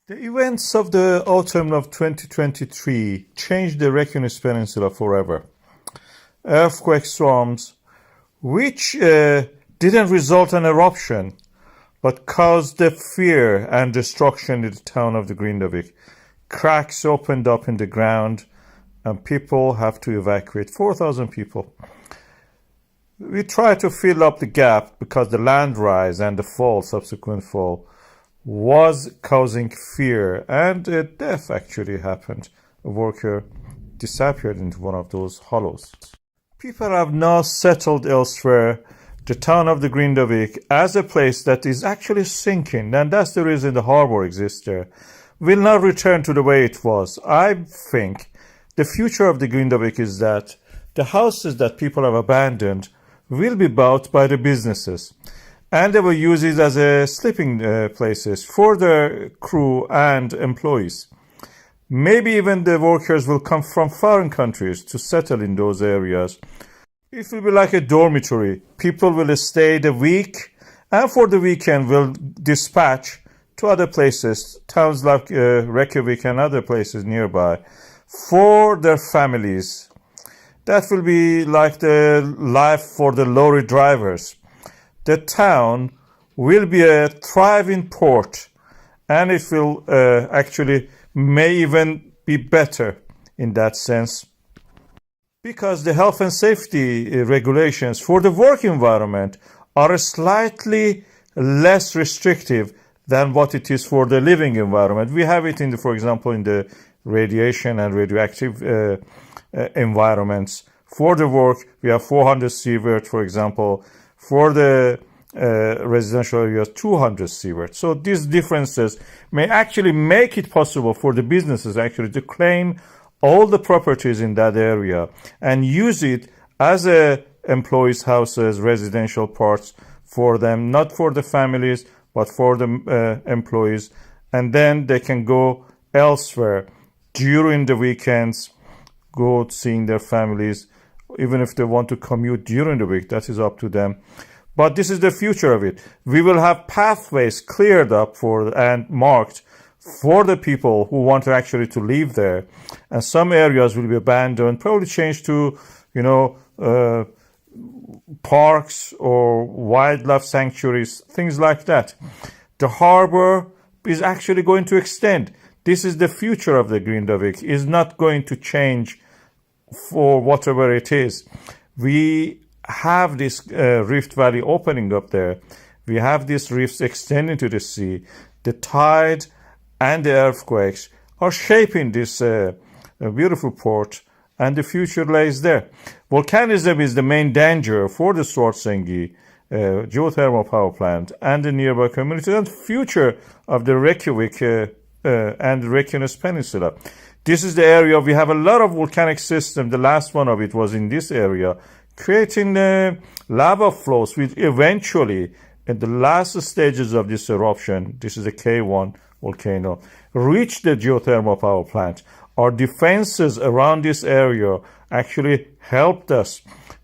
The events of the autumn of 2023 changed the Reykjanes Peninsula forever. Earthquake storms, which didn't result in eruption, but caused the fear and destruction in the town of the Grindavík. Cracks opened up in the ground, and people have to evacuate. 4,000 people. We try to fill up the gap because the land rise and the fall, subsequent fall, was causing fear, and a death actually happened. A worker disappeared into one of those hollows. People have now settled elsewhere. The town of the Grindavík as a place that is actually sinking, and that's the reason the harbor exists there, will not return to the way it was. I think the future of the Grindavík is that the houses that people have abandoned will be bought by the businesses, and they will use it as a sleeping places for the crew and employees. Maybe even the workers will come from foreign countries to settle in those areas. It will be like a dormitory. People will stay the week, and for the weekend will dispatch to other places, towns like Reykjavík and other places nearby, for their families. That will be like the life for the lorry drivers. The town will be a thriving port, and it will actually may even be better in that sense, because the health and safety regulations for the work environment are slightly less restrictive than what it is for the living environment. We have it in the, for example, in the radiation and radioactive environments. For the work, we have 400 sievert, for example. For the residential areas, 200 sievert. So these differences may actually make it possible for the businesses actually to claim all the properties in that area and use it as a employees' houses, residential parts for them, not for the families, but for the employees. And then they can go elsewhere during the weekends, go seeing their families. Even if they want to commute during the week, that is up to them. But this is the future of it. We will have pathways cleared up for and marked for the people who want to actually to live there. And some areas will be abandoned, probably changed to, parks or wildlife sanctuaries, things like that. The harbor is actually going to extend. This is the future of the Grindavík. It's not going to change for whatever it is. We have this rift valley opening up there. We have these rifts extending to the sea. The tide and the earthquakes are shaping this beautiful port, and the future lays there. Volcanism is the main danger for the Svartsengi geothermal power plant and the nearby communities, and future of the Reykjavík and the Reykjanes Peninsula. This is the area we have a lot of volcanic systems. The last one of it was in this area, creating lava flows, which eventually, in the last stages of this eruption, this is the KayOne volcano, reached the geothermal power plant. Our defenses around this area actually helped us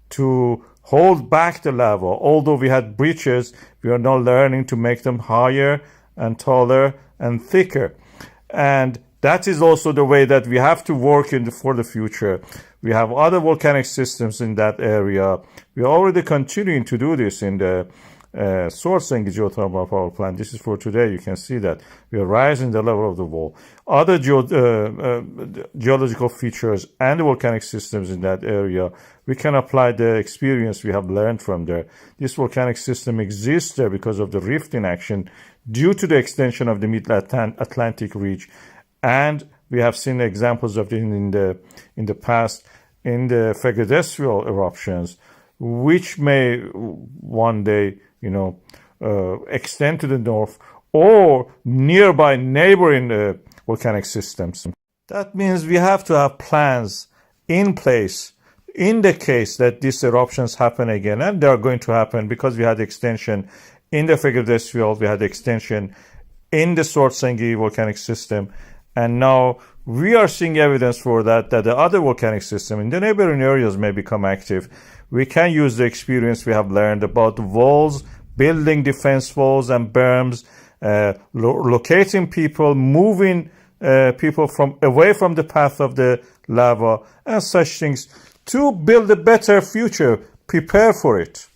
to hold back the lava. Although we had breaches, we are now learning to make them higher and taller and thicker. And that is also the way that we have to work for the future. We have other volcanic systems in that area. We are already continuing to do this in the Svartsengi geothermal power plant. This is for today. You can see that we are rising the level of the wall. Other geological features and the volcanic systems in that area, we can apply the experience we have learned from there. This volcanic system exists there because of the rift in action due to the extension of the mid-Atlantic ridge. And we have seen examples of it in the past in the Reykjanes eruptions, which may one day, extend to the north or nearby neighboring volcanic systems. That means we have to have plans in place in the case that these eruptions happen again, and they are going to happen because we had extension in the Reykjanes, we had extension in the Svartsengi volcanic system. And now we are seeing evidence for that the other volcanic system in the neighboring areas may become active. We can use the experience we have learned about walls, building defense walls and berms, locating people, moving people away from the path of the lava, and such things to build a better future, prepare for it.